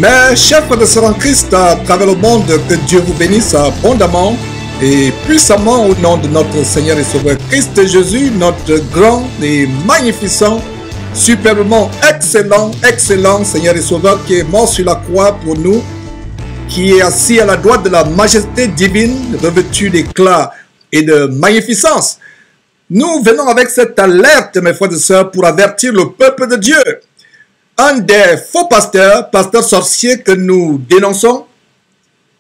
Mes chers frères et sœurs en Christ à travers le monde, que Dieu vous bénisse abondamment et puissamment au nom de notre Seigneur et Sauveur Christ Jésus, notre grand et magnificent, superbement excellent Seigneur et Sauveur qui est mort sur la croix pour nous, qui est assis à la droite de la majesté divine, revêtu d'éclat et de magnificence. Nous venons avec cette alerte, mes frères et sœurs, pour avertir le peuple de Dieu. Un des faux pasteurs sorciers que nous dénonçons,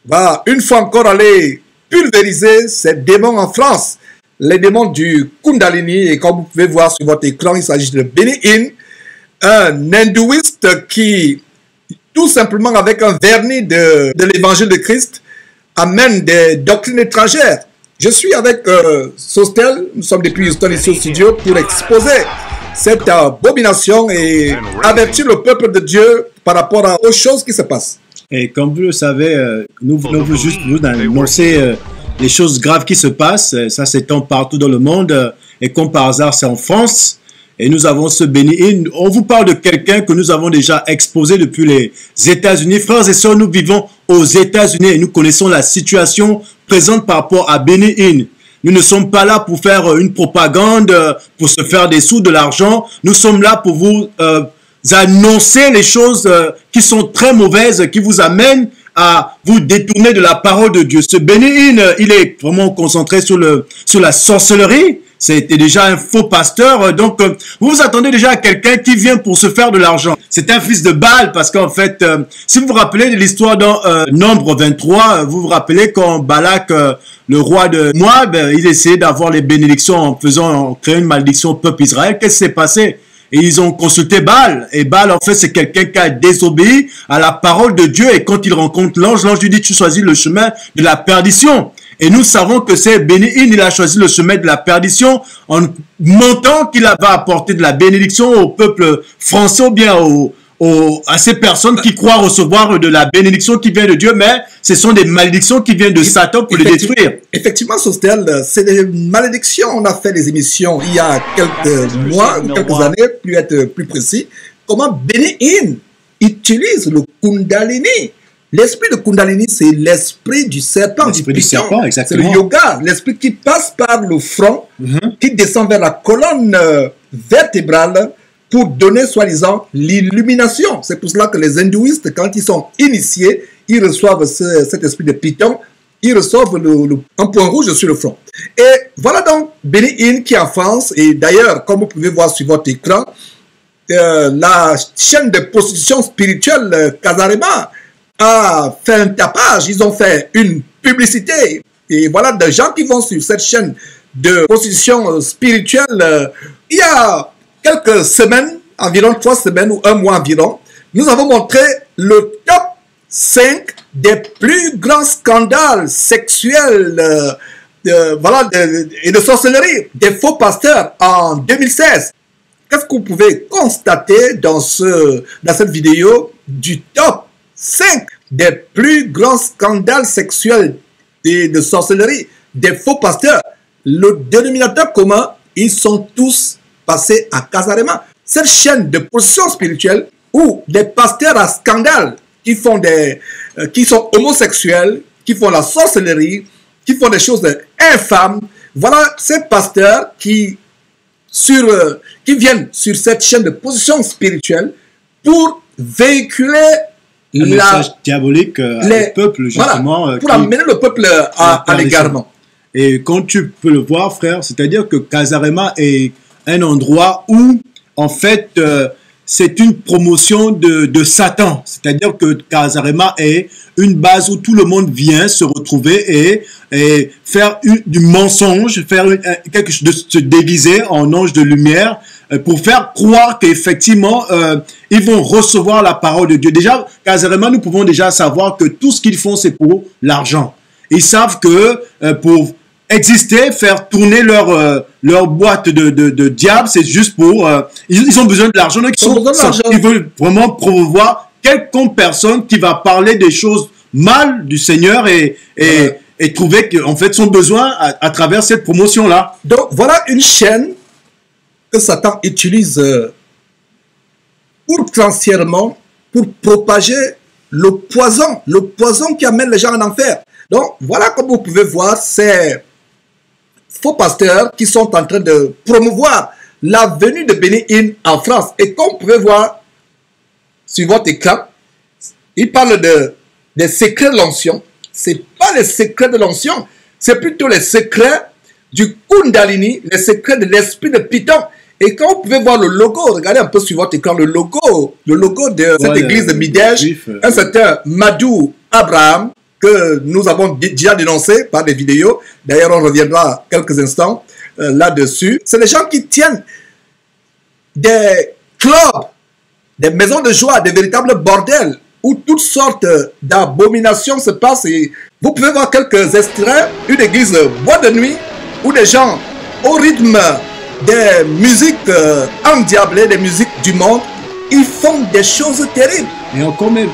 va une fois encore aller pulvériser ces démons en France, les démons du Kundalini. Et comme vous pouvez voir sur votre écran, il s'agit de Benny Hinn, un hindouiste qui, tout simplement avec un vernis de l'évangile de Christ, amène des doctrines étrangères. Je suis avec Sostel, nous sommes depuis Houston ici au studio pour exposer cette abomination et avertir le peuple de Dieu par rapport aux choses qui se passent. Et comme vous le savez, nous voulons juste vous annoncer les choses graves qui se passent. Ça s'étend partout dans le monde et comme par hasard, c'est en France. Et nous avons ce Benny Hinn. On vous parle de quelqu'un que nous avons déjà exposé depuis les États-Unis. Frères et sœurs, nous vivons aux États-Unis et nous connaissons la situation présente par rapport à Benny Hinn. Nous ne sommes pas là pour faire une propagande, pour se faire des sous, de l'argent. Nous sommes là pour vous annoncer les choses qui sont très mauvaises, qui vous amènent à vous détourner de la parole de Dieu. Ce Benny Hinn, il est vraiment concentré sur la sorcellerie. C'était déjà un faux pasteur. Donc, vous vous attendez déjà à quelqu'un qui vient pour se faire de l'argent. C'est un fils de Baal parce qu'en fait, si vous vous rappelez de l'histoire dans Nombre 23, vous vous rappelez quand Balak, le roi de Moab, il essayait d'avoir les bénédictions en créant une malédiction au peuple Israël. Qu'est-ce qui s'est passé? Et ils ont consulté Baal. Et Baal, en fait, c'est quelqu'un qui a désobéi à la parole de Dieu. Et quand il rencontre l'ange, l'ange lui dit, tu choisis le chemin de la perdition. Et nous savons que c'est Benny Hinn, il a choisi le chemin de la perdition en montant qu'il va apporter de la bénédiction au peuple français ou bien à ces personnes qui croient recevoir de la bénédiction qui vient de Dieu, mais ce sont des malédictions qui viennent de Satan pour les détruire. Effectivement, Sostel, c'est des malédictions. On a fait des émissions il y a quelques mois, quelques années, pour être plus précis, comment Benny Hinn utilise le Kundalini. L'esprit de Kundalini, c'est l'esprit du serpent, c'est le yoga, l'esprit qui passe par le front, qui descend vers la colonne vertébrale pour donner, soi-disant, l'illumination. C'est pour cela que les hindouistes, quand ils sont initiés, ils reçoivent cet esprit de Python, ils reçoivent un point rouge sur le front. Et voilà donc Benny Hinn qui est en France, et d'ailleurs, comme vous pouvez voir sur votre écran, la chaîne de prostitution spirituelle Casarema a fait un tapage, ils ont fait une publicité. Et voilà des gens qui vont sur cette chaîne de prostitution spirituelle. Il y a quelques semaines, environ 3 semaines ou 1 mois environ, nous avons montré le top 5 des plus grands scandales sexuels et de sorcellerie des faux pasteurs en 2016. Qu'est-ce que vous pouvez constater dans cette vidéo du top 5 des plus grands scandales sexuels et de sorcellerie des faux pasteurs? Le dénominateur commun, ils sont tous passés à Casarema. Cette chaîne de position spirituelle où des pasteurs à scandale qui sont homosexuels, qui font la sorcellerie, qui font des choses infâmes. Voilà ces pasteurs qui viennent sur cette chaîne de position spirituelle pour véhiculer un message diabolique au peuple, justement. Voilà, pour amener le peuple à l'égarement. Et quand tu peux le voir, frère, c'est-à-dire que Casarema est un endroit où, en fait, c'est une promotion de Satan. C'est-à-dire que Casarema est une base où tout le monde vient se retrouver et faire du mensonge, quelque chose de se déguiser en ange de lumière, pour faire croire qu'effectivement, ils vont recevoir la parole de Dieu. Déjà, Casarema, nous pouvons déjà savoir que tout ce qu'ils font, c'est pour l'argent. Ils savent que pour exister, faire tourner leur boîte de diable, c'est juste pour... ils ont besoin de l'argent. Ils veulent vraiment promouvoir quelconque personne qui va parler des choses mal du Seigneur et trouver qu'en fait son besoin à travers cette promotion-là. Donc, voilà une chaîne que Satan utilise outrancièrement pour propager le poison qui amène les gens en enfer. Donc, voilà comme vous pouvez voir ces faux pasteurs qui sont en train de promouvoir la venue de Benny Hinn en France. Et comme vous pouvez voir sur votre écran, il parle des secrets de l'onction. Ce n'est pas les secrets de l'onction, c'est plutôt les secrets du Kundalini, les secrets de l'esprit de Python. Et quand vous pouvez voir le logo, regardez un peu sur votre écran le logo de cette église de Midège, un certain Madou Abraham, que nous avons déjà dénoncé par des vidéos. D'ailleurs, on reviendra quelques instants là-dessus. C'est les gens qui tiennent des clubs, des maisons de joie, des véritables bordels, où toutes sortes d'abominations se passent. Et vous pouvez voir quelques extraits, une église boîte de nuit, où des gens, au rythme des musiques endiablées, des musiques du monde, ils font des choses terribles. Et encore même,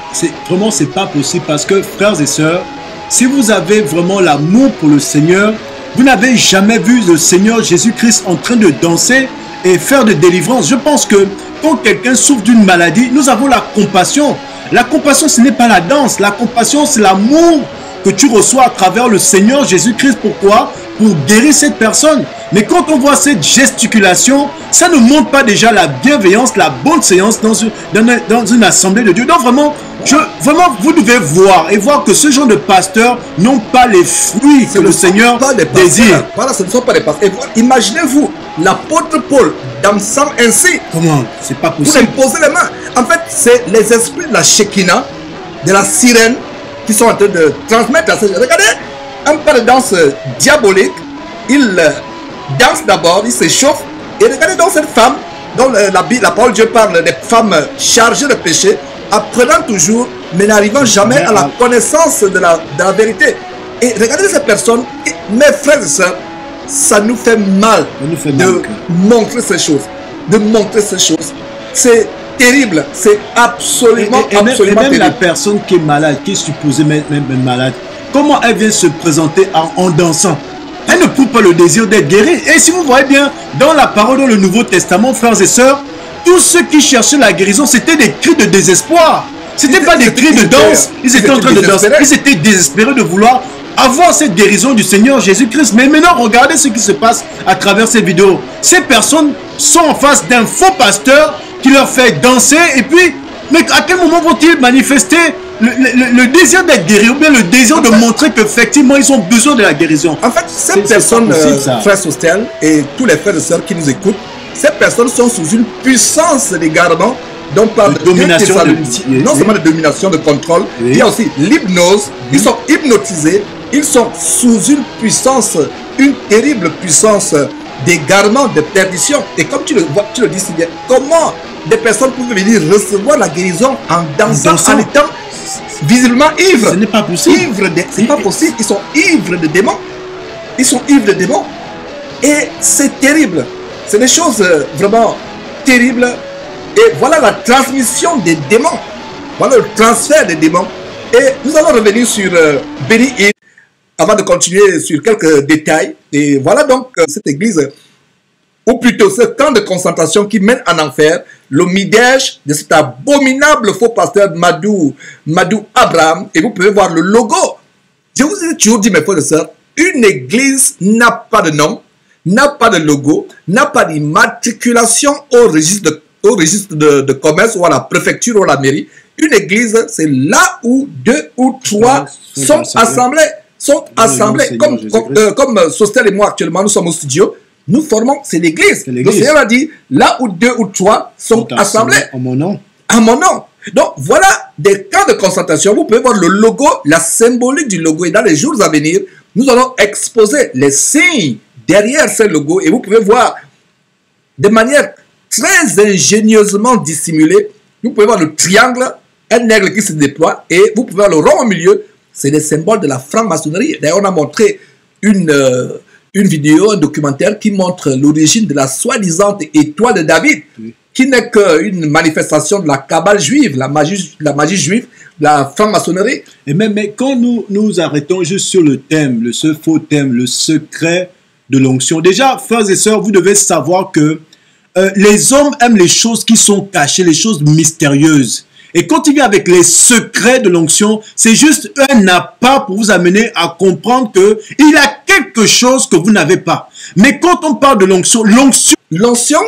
vraiment, c'est pas possible parce que, frères et sœurs, si vous avez vraiment l'amour pour le Seigneur, vous n'avez jamais vu le Seigneur Jésus-Christ en train de danser et faire de délivrance. Je pense que quand quelqu'un souffre d'une maladie, nous avons la compassion. La compassion, ce n'est pas la danse. La compassion, c'est l'amour que tu reçois à travers le Seigneur Jésus-Christ. Pourquoi? Pour guérir cette personne. Mais quand on voit cette gesticulation, ça ne montre pas déjà la bienveillance, la bonne séance dans une assemblée de Dieu. Donc vraiment, vous devez voir et voir que ce genre de pasteurs n'ont pas les fruits que le Seigneur désire. Voilà, ce ne sont pas des pasteurs. Imaginez-vous l'apôtre Paul dansant ainsi. Comment? C'est pas possible. Pour imposer les mains. En fait, c'est les esprits de la Shekinah, de la sirène, qui sont en train de transmettre à ces gens. Regardez, un pas de danse diabolique. Il danse d'abord, il s'échauffe. Et regardez donc cette femme, dont la parole de Dieu parle des femmes chargées de péché, apprenant toujours, mais n'arrivant jamais à la connaissance de la vérité. Et regardez ces personnes, mes frères et sœurs, ça nous fait mal de montrer ces choses. De montrer ces choses. C'est terrible, c'est absolument même terrible. La personne qui est malade, qui est supposée même malade, comment elle vient se présenter en dansant? Elle ne prouve pas le désir d'être guérie. Et si vous voyez bien, dans la parole, dans le Nouveau Testament, frères et sœurs, tous ceux qui cherchaient la guérison, c'était des cris de désespoir. Ce n'était pas des cris de danse. Ils étaient en train de danser. Ils étaient désespérés de vouloir avoir cette guérison du Seigneur Jésus-Christ. Mais maintenant, regardez ce qui se passe à travers ces vidéos. Ces personnes sont en face d'un faux pasteur qui leur fait danser. Et puis, mais à quel moment vont-ils manifester le désir d'être guéri ou bien le désir de montrer qu'effectivement ils ont besoin de la guérison? En fait, ces personnes, frères Sostel et tous les frères et sœurs qui nous écoutent, ces personnes sont sous une puissance d'égarement, donc par de domination, non seulement de domination, de contrôle, il y a aussi l'hypnose. Ils sont hypnotisés, ils sont sous une puissance, une terrible puissance d'égarement, de perdition. Et comme tu le dis si bien, comment des personnes peuvent venir recevoir la guérison en dansant, en étant visiblement ivres? Ce n'est pas possible. C'est pas possible. Ils sont ivres de démons. Ils sont ivres de démons. Et c'est terrible. C'est des choses vraiment terribles. Et voilà la transmission des démons. Voilà le transfert des démons. Et nous allons revenir sur Benny Hinn avant de continuer sur quelques détails. Et voilà donc cette église, ou plutôt ce camp de concentration qui mène en enfer, le Midège de cet abominable faux pasteur Madou Abraham. Et vous pouvez voir le logo. Je vous ai toujours dit, mes frères et sœurs, une église n'a pas de nom, n'a pas de logo, n'a pas d'immatriculation au registre de commerce ou à la préfecture ou à la mairie. Une église, c'est là où 2 ou 3 sont assemblés. Comme Sostel et moi actuellement, nous sommes au studio. Nous formons, c'est l'église. Le Seigneur a dit, là où 2 ou 3 sont assemblés. En mon nom. À mon nom. Donc, voilà des camps de concentration. Vous pouvez voir le logo, la symbolique du logo. Et dans les jours à venir, nous allons exposer les signes derrière ce logo. Et vous pouvez voir de manière très ingénieusement dissimulée. Vous pouvez voir le triangle, un aigle qui se déploie. Et vous pouvez voir le rond au milieu. C'est des symboles de la franc-maçonnerie. D'ailleurs, on a montré une vidéo, un documentaire qui montre l'origine de la soi-disant étoile de David, qui n'est qu'une manifestation de la cabale juive, la magie juive, de la franc-maçonnerie. Et même mais quand nous arrêtons juste sur le thème, ce faux thème, le secret de l'onction, déjà, frères et sœurs, vous devez savoir que les hommes aiment les choses qui sont cachées, les choses mystérieuses. Et quand il vient avec les secrets de l'onction, c'est juste un appât pour vous amener à comprendre qu'il a quelque chose que vous n'avez pas. Mais quand on parle de l'onction, l'onction,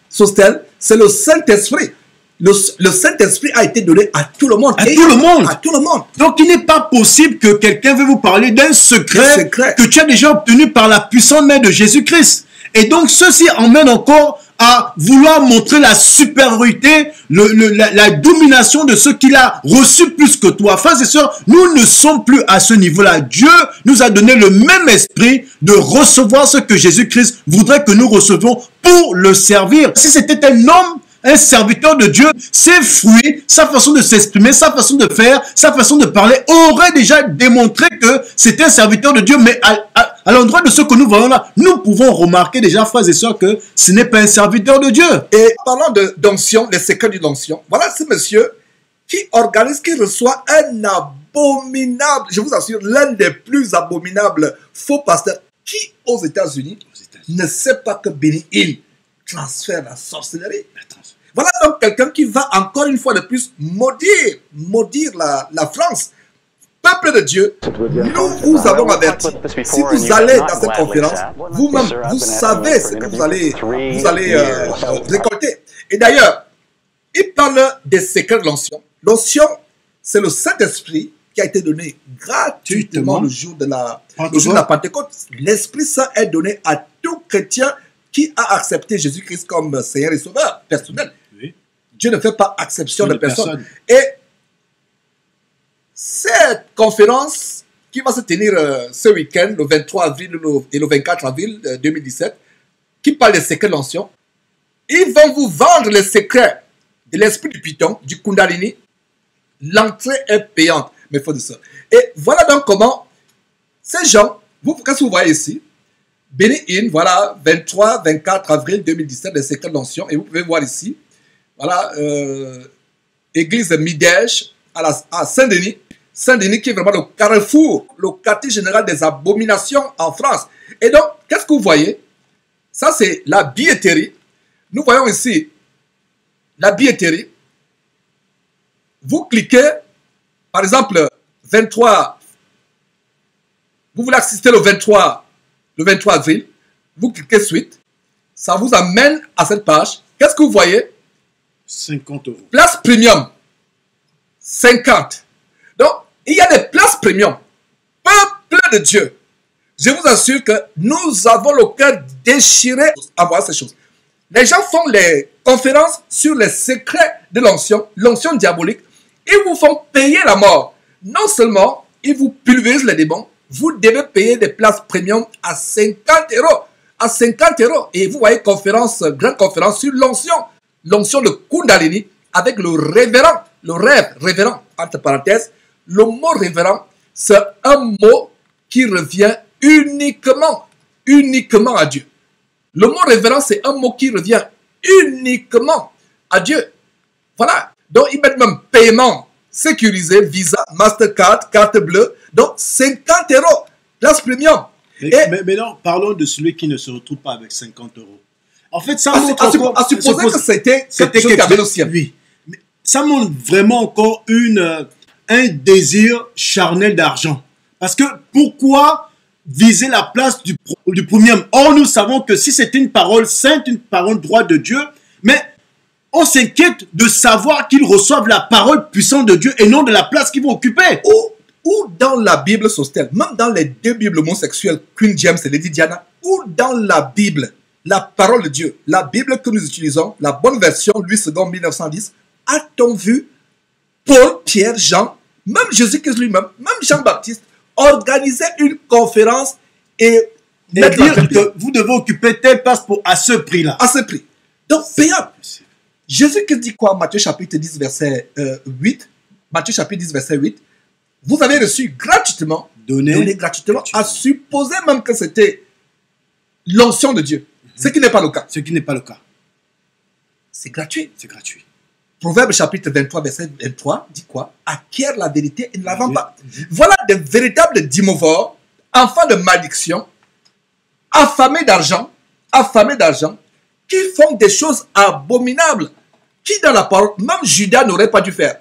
Sostel, c'est le Saint-Esprit. Le Saint-Esprit a été donné à tout le monde. À tout le monde. À tout le monde. Donc, il n'est pas possible que quelqu'un veuille vous parler d'un secret que tu as déjà obtenu par la puissante main de Jésus-Christ. Et donc, ceci emmène encore à vouloir montrer la supériorité, la domination de ce qu'il a reçu plus que toi. Frères et sœurs, nous ne sommes plus à ce niveau-là. Dieu nous a donné le même esprit de recevoir ce que Jésus-Christ voudrait que nous recevions pour le servir. Si c'était un homme, un serviteur de Dieu, ses fruits, sa façon de s'exprimer, sa façon de faire, sa façon de parler, aurait déjà démontré que c'était un serviteur de Dieu. Mais à l'endroit de ce que nous voyons là, nous pouvons remarquer déjà, frères et sœurs, que ce n'est pas un serviteur de Dieu. Et parlant d'onction, les secrets de l'onction, voilà ce monsieur qui organise, qui reçoit un abominable, je vous assure, l'un des plus abominables faux pasteurs qui, aux États-Unis, ne sait pas que Benny Hinn transfère la sorcellerie. Voilà donc quelqu'un qui va encore une fois de plus maudire la France. Peuple de Dieu, nous vous avons averti. Si vous allez dans cette conférence, vous-même, vous savez ce que vous allez récolter. Et d'ailleurs, il parle des secrets de l'onction. L'onction, c'est le Saint-Esprit qui a été donné gratuitement le jour de la Pentecôte. L'Esprit Saint est donné à tout chrétien qui a accepté Jésus-Christ comme Seigneur et Sauveur personnel. Oui. Dieu ne fait pas exception de personne. Et cette conférence qui va se tenir ce week-end, le 23 avril et le 24 avril 2017, qui parle des secrets de l'onction, ils vont vous vendre les secrets de l'esprit du Python, du Kundalini. L'entrée est payante, mais il faut dire ça. Et voilà donc comment ces gens, qu'est-ce que vous voyez ici? Benny Hinn, voilà, 23-24 avril 2017, les secrets de l'onction. Et vous pouvez voir ici, voilà, église Midège à Saint-Denis. Saint-Denis qui est vraiment le carrefour, le quartier général des abominations en France. Et donc, qu'est-ce que vous voyez? Ça, c'est la billetterie. Nous voyons ici la billetterie. Vous cliquez, par exemple, 23, vous voulez assister le 23 avril, vous cliquez suite, ça vous amène à cette page. Qu'est-ce que vous voyez? 50 €. Place premium, 50. Donc, il y a des places premium. Peuple de Dieu, je vous assure que nous avons le cœur déchiré à voir ces choses. Les gens font les conférences sur les secrets de l'onction diabolique. Ils vous font payer la mort. Non seulement ils vous pulvérisent les démons, vous devez payer des places premium à 50 €. À 50 €. Et vous voyez grande conférence sur l'onction de Kundalini avec le révérend, entre parenthèses. Le mot révérend, c'est un mot qui revient uniquement à Dieu. Le mot révérend, c'est un mot qui revient uniquement à Dieu. Voilà. Donc, ils mettent même paiement sécurisé, Visa, Mastercard, carte bleue. Donc, 50 €, place premium. Mais non, parlons de celui qui ne se retrouve pas avec 50 €. En fait, ça montre encore... À supposer que c'était quelque chose qui avait le ciel. Oui. Mais ça montre vraiment encore un désir charnel d'argent. Parce que pourquoi viser la place du premium? Or, nous savons que si c'est une parole sainte, une parole droite de Dieu, mais on s'inquiète de savoir qu'ils reçoivent la parole puissante de Dieu et non de la place qu'ils vont occuper. Ou dans la Bible Sostel, même dans les deux Bibles homosexuelles, Queen James et Lady Diana, ou dans la Bible, la parole de Dieu, la Bible que nous utilisons, la bonne version, Louis II 1910, a-t-on vu Paul, Pierre, Jean, même Jésus-Christ lui-même, même Jean-Baptiste, organiser une conférence et dire que vous devez occuper telle place à ce prix-là. À ce prix. Donc, payable. Jésus-Christ dit quoi? Matthieu chapitre 10, verset 8. Matthieu chapitre 10, verset 8. Vous avez reçu gratuitement, donné gratuitement, à supposer même que c'était l'onction de Dieu. Ce qui n'est pas le cas. Ce qui n'est pas le cas. C'est gratuit. C'est gratuit. Proverbe chapitre 23, verset 23 dit quoi? Acquiert la vérité et ne la vend pas. Voilà des véritables dimorphes, enfants de malédiction, affamés d'argent, qui font des choses abominables, qui dans la parole, même Judas n'aurait pas dû faire.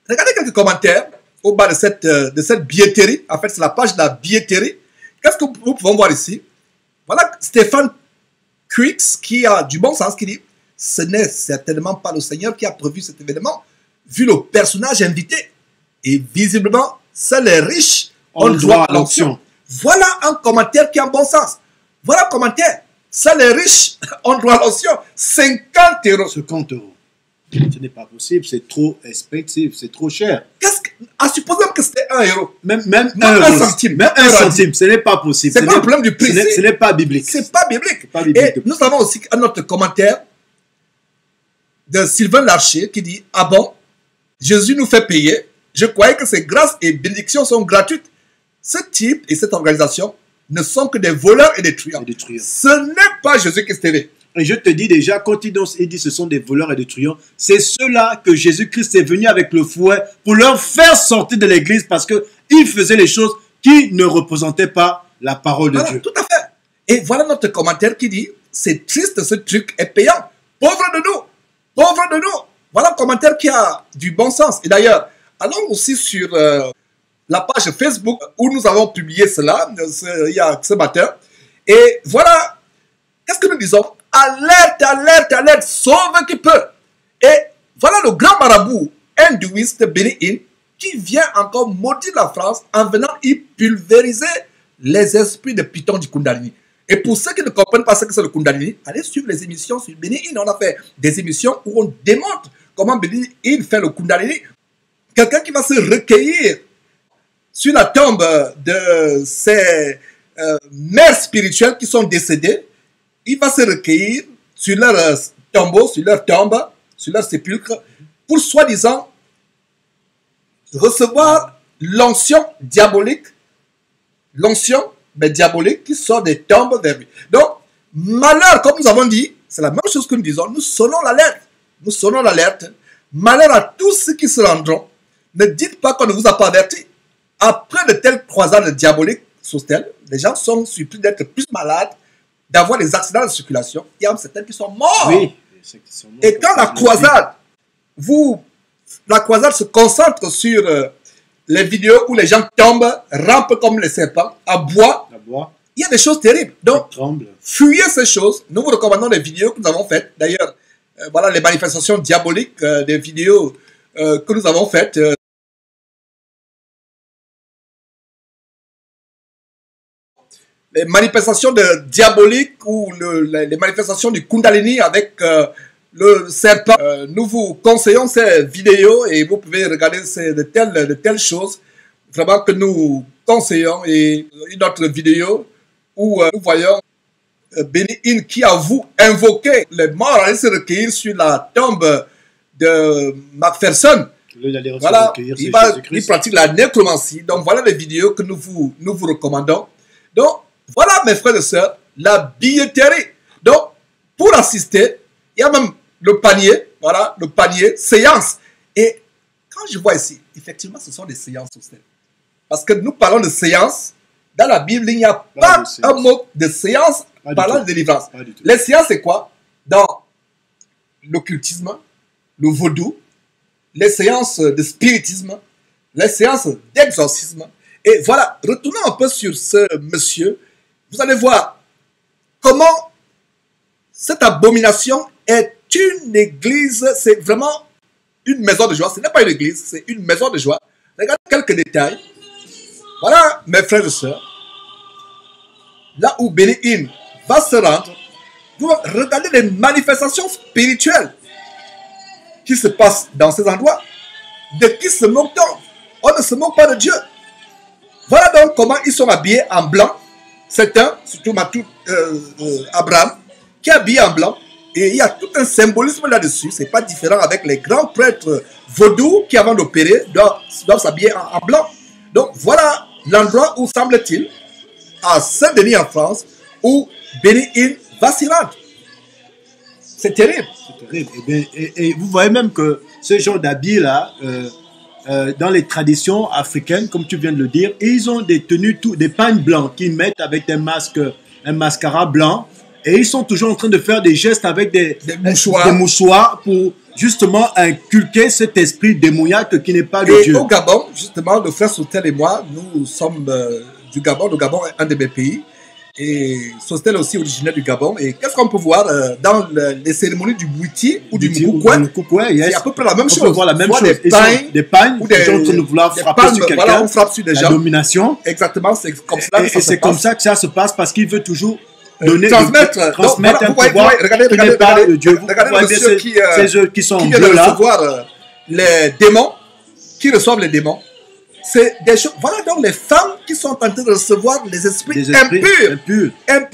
regardez quelques commentaires au bas de cette billetterie. En fait, c'est la page de la billetterie. Qu'est-ce que nous pouvons voir ici? Voilà Stéphane Quix qui a du bon sens, qui dit « Ce n'est certainement pas le Seigneur qui a prévu cet événement, vu le personnage invité. Et visiblement, seuls les riches ont le droit à l'option. » Voilà un commentaire qui a un bon sens. Voilà un commentaire. Seuls les riches ont le droit à l'option. 50 €. 50 €. Ce n'est pas possible, c'est trop expectatif, c'est trop cher. À supposer que c'était 1 €. Même un centime. Même un centime, ce n'est pas possible. C'est pas le problème du prix. Ce n'est pas biblique. C'est pas biblique. Et nous avons aussi un autre commentaire de Sylvain Larcher qui dit « Ah bon, Jésus nous fait payer. Je croyais que ces grâces et bénédictions sont gratuites. Ce type et cette organisation ne sont que des voleurs et des truands. Ce n'est pas Jésus-Christ TV. » Et je te dis déjà, quand il dit ce sont des voleurs et des truands, c'est ceux-là que Jésus-Christ est venu avec le fouet pour leur faire sortir de l'église parce qu'ils faisaient les choses qui ne représentaient pas la parole de Dieu. Tout à fait. Et voilà notre commentaire qui dit, c'est triste, ce truc est payant. Pauvre de nous. Pauvre de nous. Voilà un commentaire qui a du bon sens. Et d'ailleurs, allons aussi sur la page Facebook où nous avons publié cela il y a ce matin. Et voilà, qu'est-ce que nous disons? Alerte, alerte, alerte, sauve qui peut. Et voilà le grand marabout hindouiste Benny Hinn qui vient encore maudire la France en venant y pulvériser les esprits de Python du Kundalini. Et pour ceux qui ne comprennent pas ce que c'est le Kundalini, allez suivre les émissions sur Benny Hinn. On a fait des émissions où on démontre comment Benny Hinn fait le Kundalini. Quelqu'un qui va se recueillir sur la tombe de ses mères spirituelles qui sont décédées. Il va se recueillir sur leur tombeau, sur leur tombe, sur leur sépulcre, pour soi-disant recevoir l'onction diabolique, qui sort des tombes vers lui. Donc, malheur, comme nous avons dit, c'est la même chose que nous disons, nous sonnons l'alerte. Nous sonnons l'alerte. Malheur à tous ceux qui se rendront. Ne dites pas qu'on ne vous a pas averti. Après de telles croisades diaboliques sous stèle, les gens sont surpris d'être plus malades, d'avoir des accidents de circulation. Il y a certains qui sont morts. Oui, et quand la croisade se concentre sur les vidéos où les gens tombent, rampent comme les serpents, aboient, il y a des choses terribles. Donc, fuyez ces choses. Nous vous recommandons les vidéos que nous avons faites. D'ailleurs, voilà les manifestations diaboliques, des vidéos que nous avons faites. Les manifestations diaboliques ou les manifestations du Kundalini avec le serpent. Nous vous conseillons ces vidéos et vous pouvez regarder de telles choses vraiment que nous conseillons. Et une autre vidéo où nous voyons Benny Hinn qui avoue invoquer les morts, aller se recueillir sur la tombe de Macpherson. Voilà, il pratique la nécromancie. Donc voilà les vidéos que nous vous recommandons. Donc, voilà, mes frères et sœurs, la billetterie. Donc, pour assister, il y a même le panier, voilà, le panier, séance. Et quand je vois ici, effectivement, ce sont des séances aussi. Parce que nous parlons de séance. Dans la Bible, il n'y a pas un mot de séance parlant de délivrance. Les séances, c'est quoi? Dans l'occultisme, le vaudou, les séances de spiritisme, les séances d'exorcisme. Et voilà, retournons un peu sur ce monsieur. Vous allez voir comment cette abomination est une église. C'est vraiment une maison de joie. Ce n'est pas une église, c'est une maison de joie. Regardez quelques détails. Voilà, mes frères et sœurs. Là où Benny Hinn va se rendre, vous regardez les manifestations spirituelles qui se passent dans ces endroits. De qui se moque-t-on? On ne se moque pas de Dieu. Voilà donc comment ils sont habillés en blanc. C'est surtout Abraham, qui est habillé en blanc. Et il y a tout un symbolisme là-dessus. Ce n'est pas différent avec les grands prêtres vaudous qui, avant d'opérer, doivent s'habiller en blanc. Donc voilà l'endroit où semble-t-il, à Saint-Denis en France, où Benny Hinn va s'y rendre. C'est terrible. C'est terrible. Et vous voyez même que ce genre d'habits-là, dans les traditions africaines, comme tu viens de le dire, ils ont des tenues, des pagnes blancs qu'ils mettent avec des masques, un mascara blanc, et ils sont toujours en train de faire des gestes avec des mouchoirs pour justement inculquer cet esprit démoniaque qui n'est pas de Et Dieu. au Gabon, justement, le frère Sostel et moi, nous sommes du Gabon. Le Gabon est un de mes pays. Et Sostel est aussi originaire du Gabon. Et qu'est-ce qu'on peut voir dans les cérémonies du Bouiti ou du Mukukwe? Yes. C'est à peu près la même chose. On peut voir la même chose. Des pagnes ou qui sont en train de vouloir frapper sur quelqu'un. Voilà, on frappe sur des gens. La domination. Exactement, c'est comme cela. Et c'est comme ça que ça se passe parce qu'il veut toujours donner, transmettre un pouvoir qui n'est pas de Dieu. Regardez le monsieur qui sont qui vient de recevoir les démons, qui reçoivent les démons. C'est des choses. Voilà donc les femmes qui sont en train de recevoir les esprits impurs,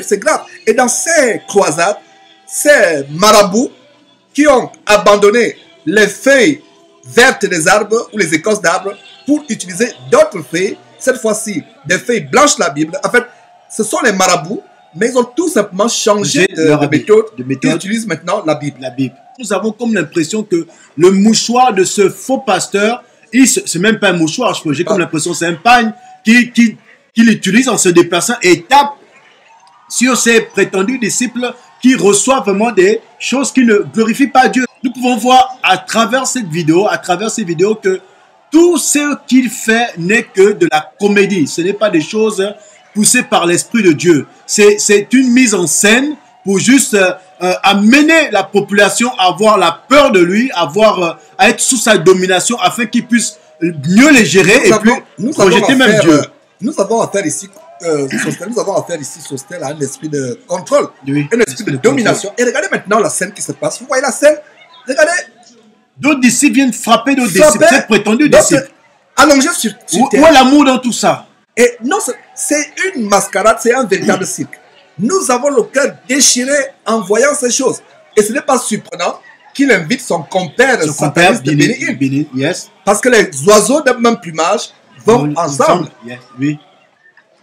c'est grave. Et dans ces croisades, ces marabouts qui ont abandonné les feuilles vertes des arbres ou les écorces d'arbres pour utiliser d'autres feuilles, cette fois-ci des feuilles blanches de la Bible. En fait, ce sont les marabouts, mais ils ont tout simplement changé de méthode. Ils utilisent maintenant la Bible. Nous avons comme l'impression que le mouchoir de ce faux pasteur, c'est même pas un mouchoir, j'ai comme l'impression que c'est un pagne qu'il utilise en se déplaçant et tape sur ses prétendus disciples qui reçoivent vraiment des choses qui ne glorifient pas Dieu. Nous pouvons voir à travers ces vidéos que tout ce qu'il fait n'est que de la comédie. Ce n'est pas des choses poussées par l'Esprit de Dieu. C'est une mise en scène pour juste amener la population à avoir la peur de lui, à être sous sa domination afin qu'il puisse mieux les gérer et puis projeter même Dieu. Nous avons affaire ici, Sostel, à un esprit de contrôle, un esprit de domination. Et regardez maintenant la scène qui se passe. Vous voyez la scène? Regardez. D'autres disciples viennent frapper d'autres disciples, ces prétendus disciples. Allongés sur terre. Où est l'amour dans tout ça? Et non, c'est une mascarade, c'est un véritable cirque. Nous avons le cœur déchiré en voyant ces choses. Et ce n'est pas surprenant qu'il invite son compère sataniste de Bénin. Yes. Parce que les oiseaux d'un même plumage vont ensemble. Yes. Oui.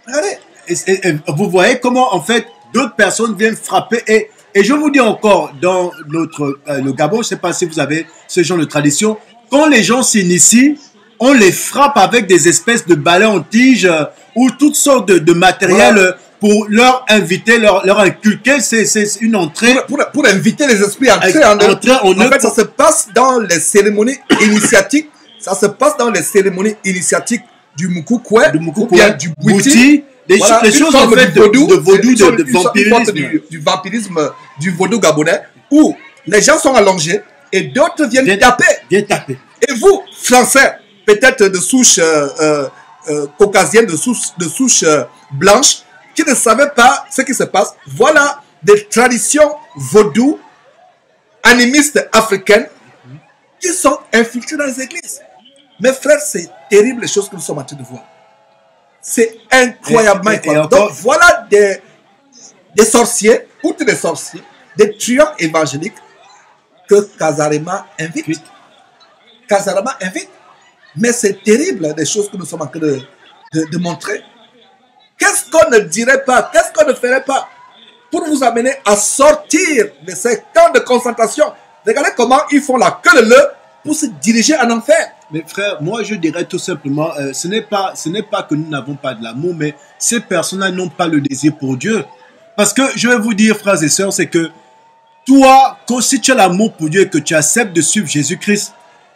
Regardez. Et vous voyez comment, en fait, d'autres personnes viennent frapper. Et je vous dis encore, dans le Gabon, je ne sais pas si vous avez ce genre de tradition, quand les gens s'initient, on les frappe avec des espèces de balais en tige ou toutes sortes de matériel. Voilà. Pour leur inviter, leur inculquer, c'est une entrée. Pour inviter les esprits à entrer en eux. En fait, ça se passe dans les cérémonies initiatiques. Ça se passe dans les cérémonies initiatiques du Mukukwe, ou bien du Bouiti. Les choses en fait de vaudou, de vampirisme. Du vampirisme, du vaudou gabonais, où les gens sont allongés et d'autres viennent taper. Et vous, Français, peut-être de souche caucasienne, de souche blanche, qui ne savaient pas ce qui se passe. Voilà des traditions vaudou, animistes africaines, qui sont infiltrées dans les églises. Mes frères, c'est terrible les choses que nous sommes en train de voir. C'est incroyablement incroyable. Donc voilà des sorciers, outre des sorciers, des truands évangéliques que Kazarema invite. Kazarema invite. Mais c'est terrible les choses que nous sommes en train de montrer. Qu'est-ce qu'on ne dirait pas, qu'est-ce qu'on ne ferait pas pour vous amener à sortir de ces camps de concentration? Regardez comment ils font la queue de l'œuf pour se diriger en enfer. Mais frère, moi je dirais tout simplement, ce n'est pas que nous n'avons pas de l'amour, mais ces personnes-là n'ont pas le désir pour Dieu. Parce que je vais vous dire, frères et sœurs, c'est que toi, si tu as l'amour pour Dieu et que tu acceptes de suivre Jésus-Christ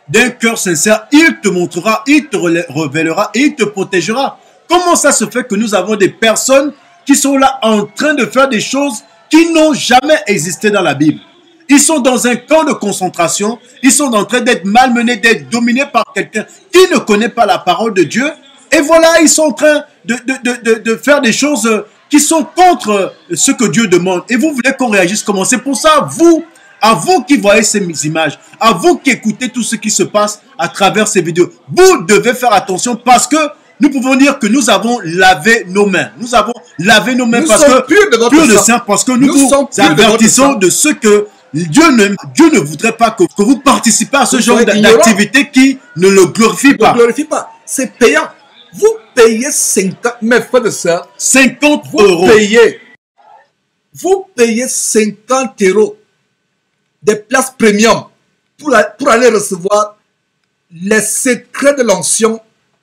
d'un cœur sincère, il te montrera, il te révélera et il te protégera. Comment ça se fait que nous avons des personnes qui sont là en train de faire des choses qui n'ont jamais existé dans la Bible? Ils sont dans un camp de concentration, ils sont en train d'être malmenés, d'être dominés par quelqu'un qui ne connaît pas la parole de Dieu. Et voilà, ils sont en train de faire des choses qui sont contre ce que Dieu demande. Et vous voulez qu'on réagisse comment? C'est pour ça, à vous qui voyez ces images, à vous qui écoutez tout ce qui se passe à travers ces vidéos, vous devez faire attention parce que nous pouvons dire que nous avons lavé nos mains. Nous avons lavé nos mains parce que pur de sang, parce que nous vous avertissons de ce que Dieu ne voudrait pas que vous participez à ce genre d'activité qui ne le glorifie pas. Ne glorifie pas. C'est payant. Vous payez 50, mes frères de sœurs, 50 euros. Vous payez 50 euros des places premium pour aller recevoir les secrets de l'onction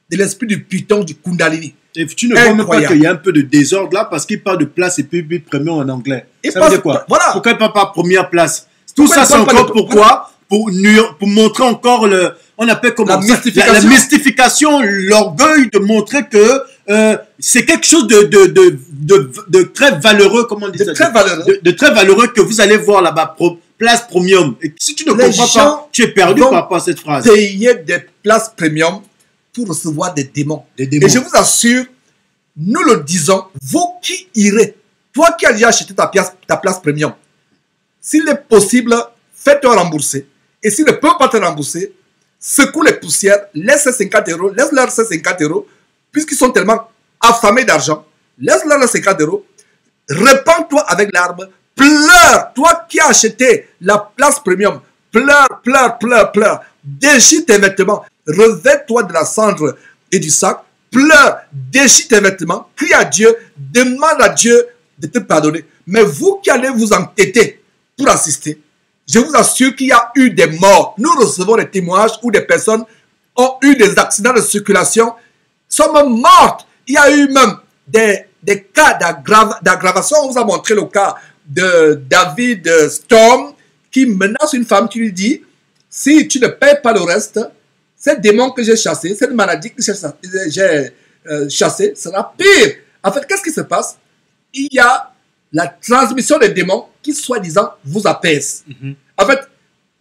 de l'esprit du python du Kundalini. Et tu ne vois même pas qu'il y a un peu de désordre là parce qu'il parle de place et puis premium en anglais. Ça veut dire quoi? Voilà. Pourquoi il ne parle pas première place? Tout ça, c'est encore pourquoi? Pour montrer encore on appelle comment la mystification, l'orgueil de montrer que c'est quelque chose de très valeureux, comment on dit ça? De très valeureux que vous allez voir là-bas, place premium. Et si tu ne comprends pas, tu es perdu par rapport à cette phrase. Payer des places premium pour recevoir des démons. Et je vous assure, nous le disons, vous qui irez, toi qui as déjà acheté ta place premium, s'il est possible, faites-toi rembourser. Et s'ils ne peuvent pas te rembourser, secoue les poussières, laisse 50 euros, laisse-leur ces 50 euros, puisqu'ils sont tellement affamés d'argent, laisse-leur les 50 euros, répands-toi avec l'arbre, pleure, toi qui as acheté la place premium, pleure, pleure, pleure, pleure, déchire tes vêtements, revêt-toi de la cendre et du sac, pleure, déchire tes vêtements, crie à Dieu, demande à Dieu de te pardonner. Mais vous qui allez vous entêter pour assister, je vous assure qu'il y a eu des morts. Nous recevons des témoignages où des personnes ont eu des accidents de circulation, sont même mortes. Il y a eu même des cas d'aggravation. On vous a montré le cas de David Storm qui menace une femme qui lui dit, si tu ne payes pas le reste, ces démons que j'ai chassés, cette maladie que j'ai chassée sera pire. En fait, qu'est-ce qui se passe? Il y a la transmission des démons qui, soi-disant, vous apaise. En fait,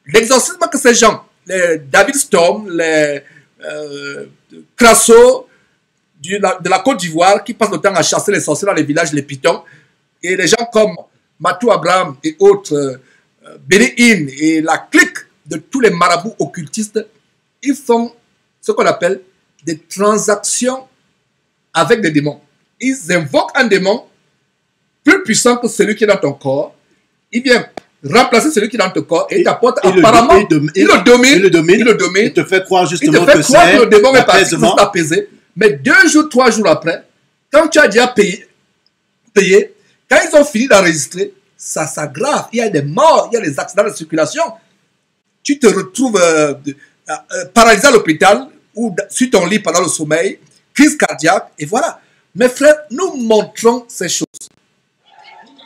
l'exorcisme que ces gens, les David Storm, les Crasso de la Côte d'Ivoire, qui passent le temps à chasser les sorciers dans les villages, les pitons, et les gens comme Matou Abraham et autres, Bénéine et la clique de tous les marabouts occultistes, ils font ce qu'on appelle des transactions avec des démons. Ils invoquent un démon plus puissant que celui qui est dans ton corps. Il vient remplacer celui qui est dans ton corps et t'apporte apparemment, il le domine, il te fait croire justement que le démon est parti, c'est apaisé. Mais 2 jours, 3 jours après, quand tu as déjà payé, quand ils ont fini d'enregistrer, ça s'aggrave. Il y a des morts, il y a des accidents de circulation. Tu te retrouves paralysé à l'hôpital ou sur ton lit pendant le sommeil, crise cardiaque, et voilà. Mes frères, nous montrons ces choses.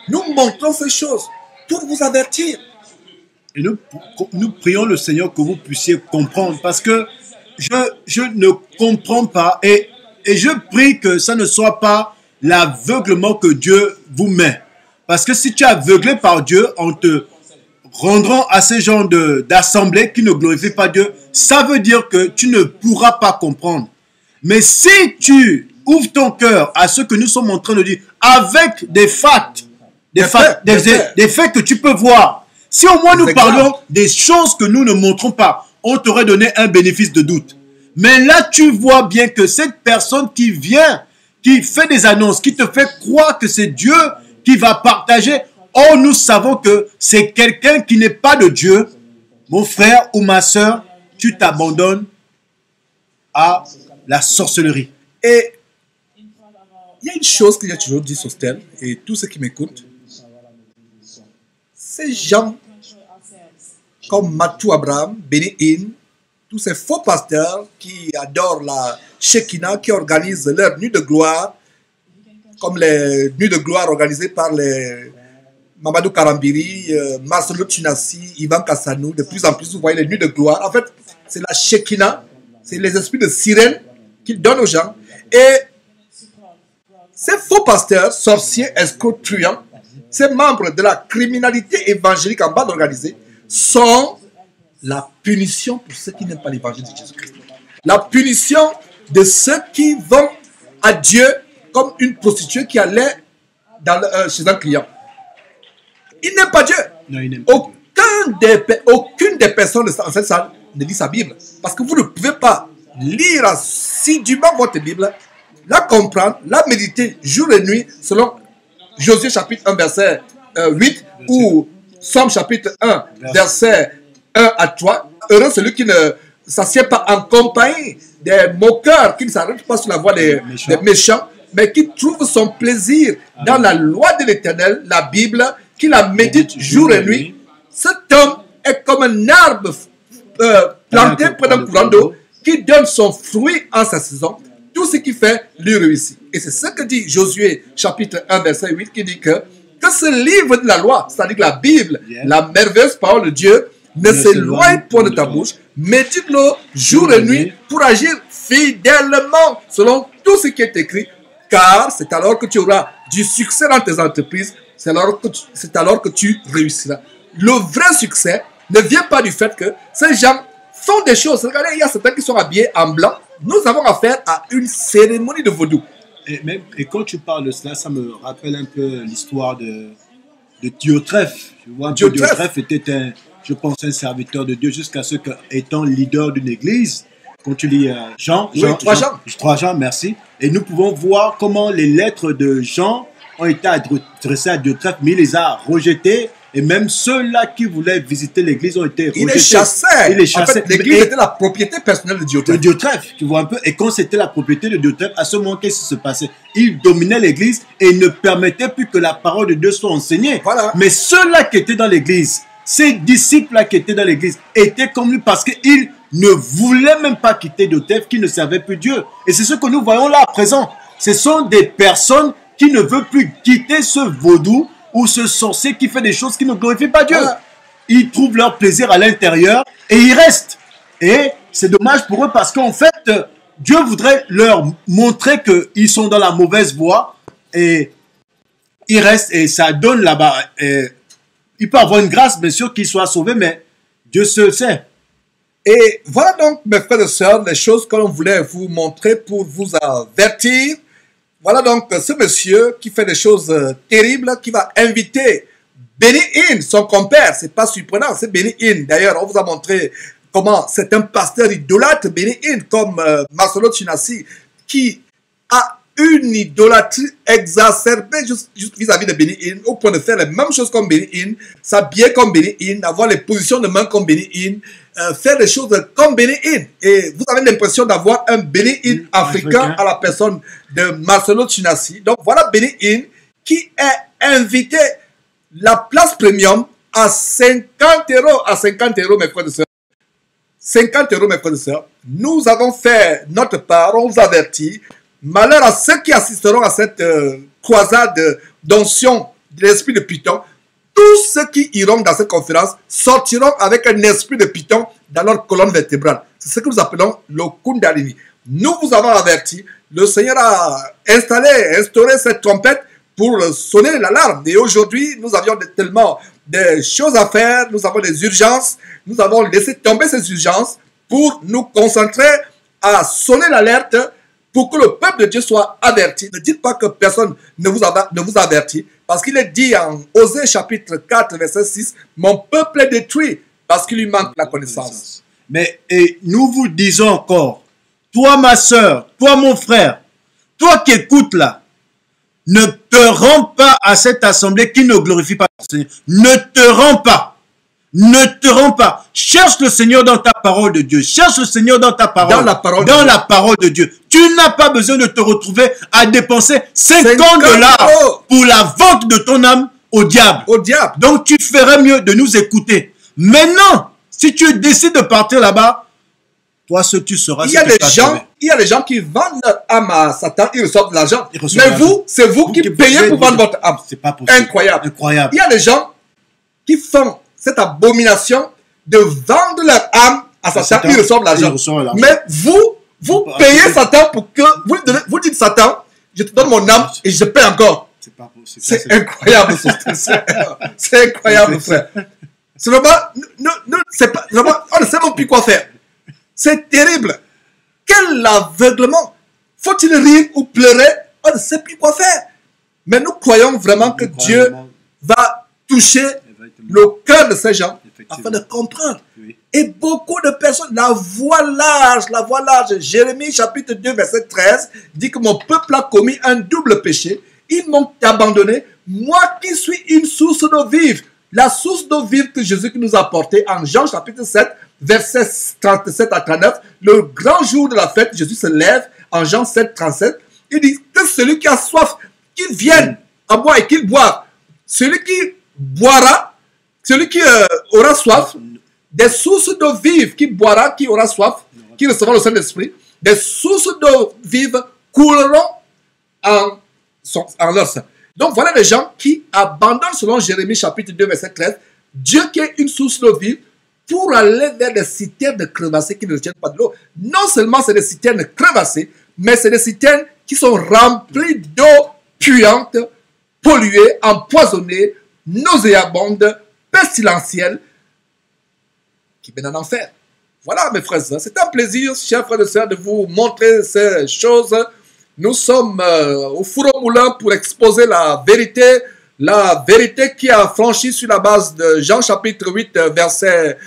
Nous montrons ces choses pour vous avertir. Et nous prions le Seigneur que vous puissiez comprendre, parce que je ne comprends pas, et je prie que ça ne soit pas l'aveuglement que Dieu vous met. Parce que si tu es aveuglé par Dieu, en te rendant à ces gens d'assemblée qui ne glorifient pas Dieu, ça veut dire que tu ne pourras pas comprendre. Mais si tu ouvres ton cœur à ce que nous sommes en train de dire, avec des faits que tu peux voir, si au moins nous parlons des choses que nous ne montrons pas, on t'aurait donné un bénéfice de doute. Mais là, tu vois bien que cette personne qui vient, qui fait des annonces, qui te fait croire que c'est Dieu qui va partager, or nous savons que c'est quelqu'un qui n'est pas de Dieu. Mon frère ou ma soeur, tu t'abandonnes à la sorcellerie. Et il y a une chose que j'ai toujours dit sur Stèle, et tous ceux qui m'écoutent, ces gens comme Matou Abraham, Bénéine, tous ces faux pasteurs qui adorent la Shekinah, qui organisent leurs nuits de gloire, comme les nuits de gloire organisées par les Mamadou Karambiri, Marcelo Tunassi, Ivan Kassanou. De plus en plus, vous voyez les nuits de gloire. En fait, c'est la Shekinah, c'est les esprits de sirène qu'ils donnent aux gens. Et ces faux pasteurs, sorciers, escrocs, truands, ces membres de la criminalité évangélique en bande organisée, sont la punition pour ceux qui n'aiment pas l'évangile de Jésus-Christ. La punition de ceux qui vont à Dieu comme une prostituée qui allait chez un client. Ils n'aiment pas Dieu. Non, Aucune des personnes dans cette salle ne lit sa Bible. Parce que vous ne pouvez pas lire assidûment votre Bible, la comprendre, la méditer jour et nuit selon Josué chapitre 1 verset 8 ou Somme chapitre 1 verset 1 à 3. Heureux celui qui ne s'assied pas en compagnie des moqueurs, qui ne s'arrêtent pas sur la voie des méchants, mais qui trouve son plaisir dans la loi de l'Éternel, la Bible, qui la médite jour et nuit. Cet homme est comme un arbre planté près d'un courant d'eau qui donne son fruit en sa saison. Tout ce qu'il fait lui réussit. Et c'est ce que dit Josué chapitre 1 verset 8 qui dit que que ce livre de la loi, c'est-à-dire que la Bible, la merveilleuse parole de Dieu, ne s'éloigne point de ta bouche, médite-le jour et nuit pour agir fidèlement selon tout ce qui est écrit, car c'est alors que tu auras du succès dans tes entreprises, c'est alors que tu réussiras. Le vrai succès ne vient pas du fait que ces gens font des choses. Regardez, il y a certains qui sont habillés en blanc. Nous avons affaire à une cérémonie de vaudou. Et quand tu parles de cela, ça me rappelle un peu l'histoire de Diotrephe. Tu vois, Diotrephe était je pense, un serviteur de Dieu jusqu'à ce qu'étant leader d'une église, quand tu lis Jean, 3 Jean, merci, et nous pouvons voir comment les lettres de Jean ont été adressées à Diotrephe, mais il les a rejetées, et même ceux-là qui voulaient visiter l'église ont été rejetés. Il les chassait. En fait, l'église était la propriété personnelle de Diotrephe. Tu vois un peu, et quand c'était la propriété de Diotrephe, à ce moment, qu'est-ce qui se passait? Il dominait l'église et ne permettait plus que la parole de Dieu soit enseignée. Voilà. Mais ceux-là qui étaient dans l'église, ces disciples-là qui étaient dans l'église étaient comme lui parce qu'ils ne voulaient même pas quitter Diotrephe, qui ne servait plus Dieu. Et c'est ce que nous voyons là à présent. Ce sont des personnes qui ne veulent plus quitter ce vaudou ou ce sorcier qui fait des choses qui ne glorifient pas Dieu. Voilà. Ils trouvent leur plaisir à l'intérieur et ils restent. Et c'est dommage pour eux parce qu'en fait, Dieu voudrait leur montrer qu'ils sont dans la mauvaise voie et ils restent et ça donne là-bas. Il peut avoir une grâce, bien sûr, qu'il soit sauvé, mais Dieu seul sait. Et voilà donc, mes frères et sœurs, les choses que l'on voulait vous montrer pour vous avertir. Voilà donc ce monsieur qui fait des choses terribles, qui va inviter Benny Hinn, son compère. C'est pas surprenant, c'est Benny Hinn. D'ailleurs, on vous a montré comment c'est un pasteur idolâtre, Benny Hinn, comme Marcelo Chinassi, qui a une idolâtrie exacerbée juste vis-à-vis de Benny Hinn, au point de faire les mêmes choses comme Benny Hinn, s'habiller comme Benny Hinn, avoir les positions de main comme Benny Hinn, faire des choses comme Benny Hinn. Et vous avez l'impression d'avoir un Benny Hinn africain à la personne de Marcelo Chinassi. Donc voilà Benny Hinn qui est invité la place premium à 50 €. À 50 €, mes frères et sœurs. 50 €, mes frères et sœurs. Nous avons fait notre part, on vous avertit. Malheur à ceux qui assisteront à cette croisade d'onction de l'esprit de Python. Tous ceux qui iront dans cette conférence sortiront avec un esprit de Python dans leur colonne vertébrale. C'est ce que nous appelons le Kundalini. Nous vous avons averti. Le Seigneur a instauré cette trompette pour sonner l'alarme. Et aujourd'hui, nous avions tellement de choses à faire. Nous avons des urgences. Nous avons laissé tomber ces urgences pour nous concentrer à sonner l'alerte pour que le peuple de Dieu soit averti. Ne dites pas que personne ne vous avertit, parce qu'il est dit en Osée chapitre 4, verset 6, « Mon peuple est détruit parce qu'il lui manque la connaissance. » Mais et nous vous disons encore, toi ma soeur, toi mon frère, toi qui écoutes là, ne te rends pas à cette assemblée qui ne glorifie pas le Seigneur. Ne te rends pas. Ne te rends pas. Cherche le Seigneur dans ta parole de Dieu. Cherche le Seigneur dans ta parole. Dans la parole de Dieu. Tu n'as pas besoin de te retrouver à dépenser 50 $ pour la vente de ton âme au diable. Donc tu ferais mieux de nous écouter. Maintenant, si tu décides de partir là-bas, toi seul tu seras. Il y a des gens qui vendent leur âme à Satan, ils reçoivent de l'argent. Mais vous, c'est vous qui payez pour vendre votre âme. C'est pas possible. Incroyable. Il y a des gens qui font cette abomination de vendre leur âme à Satan, ils reçoivent l'argent. Mais vous payez Satan pour que vous dites Satan, je te donne mon âme et je paie encore. C'est incroyable, c'est incroyable, frère. C'est vraiment, on ne sait même plus quoi faire. C'est terrible. Quel aveuglement. Faut-il rire ou pleurer? On ne sait plus quoi faire. Mais nous croyons vraiment que Dieu va toucher le cœur de ces gens afin de comprendre. Oui. Et beaucoup de personnes, la voie large, Jérémie chapitre 2 verset 13 dit que mon peuple a commis un double péché. Ils m'ont abandonné, moi qui suis une source d'eau vive. La source d'eau vive que Jésus nous a apportée en Jean chapitre 7 verset 37 à 39, le grand jour de la fête, Jésus se lève en Jean 7, 37. Il dit que celui qui a soif, qu'il vienne à moi et qu'il boive. Celui qui boira, celui qui aura soif, des sources d'eau vive qui boira, qui aura soif, qui recevra le Saint-Esprit, des sources d'eau vive couleront en leur sein. Donc voilà les gens qui abandonnent selon Jérémie chapitre 2 verset 13, Dieu qui est une source d'eau vive pour aller vers des citernes crevassées qui ne retiennent pas de l'eau. Non seulement c'est des citernes crevassées, mais c'est des citernes qui sont remplies d'eau puante, polluée, empoisonnée, nauséabonde, pestilentielle, qui mène en enfer. Voilà mes frères, c'est un plaisir, chers frères et sœurs, de vous montrer ces choses. Nous sommes au four au moulin pour exposer la vérité qui a franchi sur la base de Jean chapitre 8, verset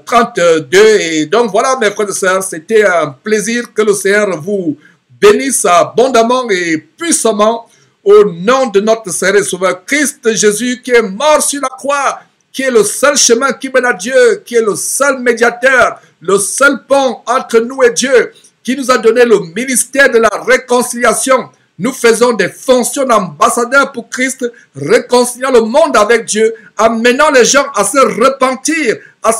32. Et donc voilà mes frères et sœurs, c'était un plaisir, que le Seigneur vous bénisse abondamment et puissamment au nom de notre Seigneur et Sauveur Christ Jésus qui est mort sur la croix, qui est le seul chemin qui mène à Dieu, qui est le seul médiateur, le seul pont entre nous et Dieu, qui nous a donné le ministère de la réconciliation. Nous faisons des fonctions d'ambassadeurs pour Christ, réconciliant le monde avec Dieu, amenant les gens à se repentir, à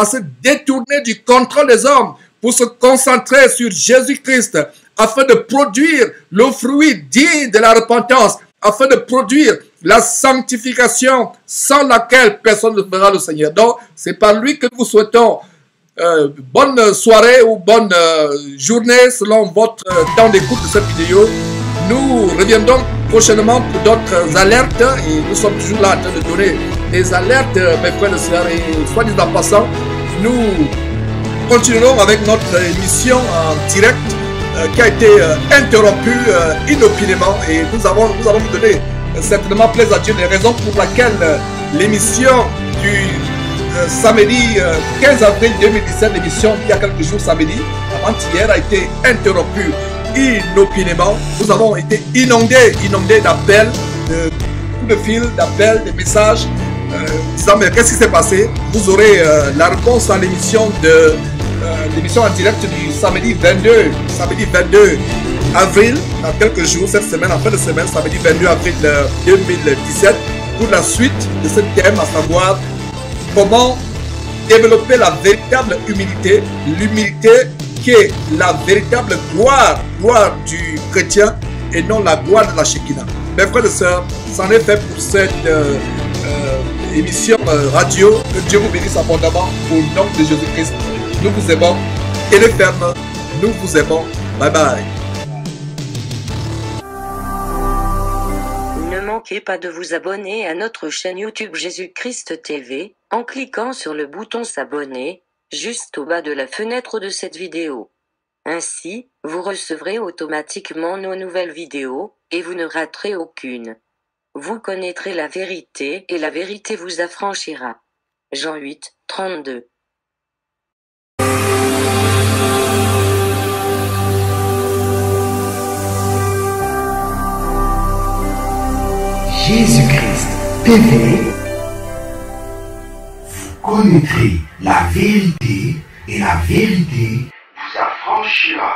se détourner du contrôle des hommes pour se concentrer sur Jésus-Christ, afin de produire le fruit digne de la repentance, afin de produire la sanctification sans laquelle personne ne verra le Seigneur. Donc, c'est par lui que nous vous souhaitons bonne soirée ou bonne journée selon votre temps d'écoute de cette vidéo. Nous reviendrons prochainement pour d'autres alertes et nous sommes toujours là en train de donner des alertes, mes frères et sœurs. Et soit dit en passant, nous continuerons avec notre émission en direct qui a été interrompue inopinément et nous allons vous donner certainement plaisir à Dieu les raisons pour lesquelles l'émission du samedi 15 avril 2017, l'émission il y a quelques jours samedi, avant-hier, a été interrompue inopinément. Nous avons été inondés d'appels, de coups de fil, d'appels, de messages disant mais qu'est-ce qui s'est passé? Vous aurez la réponse à l'émission en direct du samedi 22 avril, dans quelques jours, cette semaine, en fin de semaine, samedi 22 avril 2017, pour la suite de ce thème, à savoir comment développer la véritable humilité, l'humilité qui est la véritable gloire du chrétien et non la gloire de la Shekinah. Mes frères et sœurs, c'en est fait pour cette émission radio. Que Dieu vous bénisse abondamment au nom de Jésus-Christ. Nous vous aimons et les fermes, nous vous aimons. Bye bye. Ne manquez pas de vous abonner à notre chaîne YouTube Jésus-Christ TV, en cliquant sur le bouton s'abonner, juste au bas de la fenêtre de cette vidéo. Ainsi, vous recevrez automatiquement nos nouvelles vidéos, et vous ne raterez aucune. Vous connaîtrez la vérité, et la vérité vous affranchira. Jean 8, 32. Jésus-Christ TV, vous connaîtrez la vérité et la vérité vous affranchira.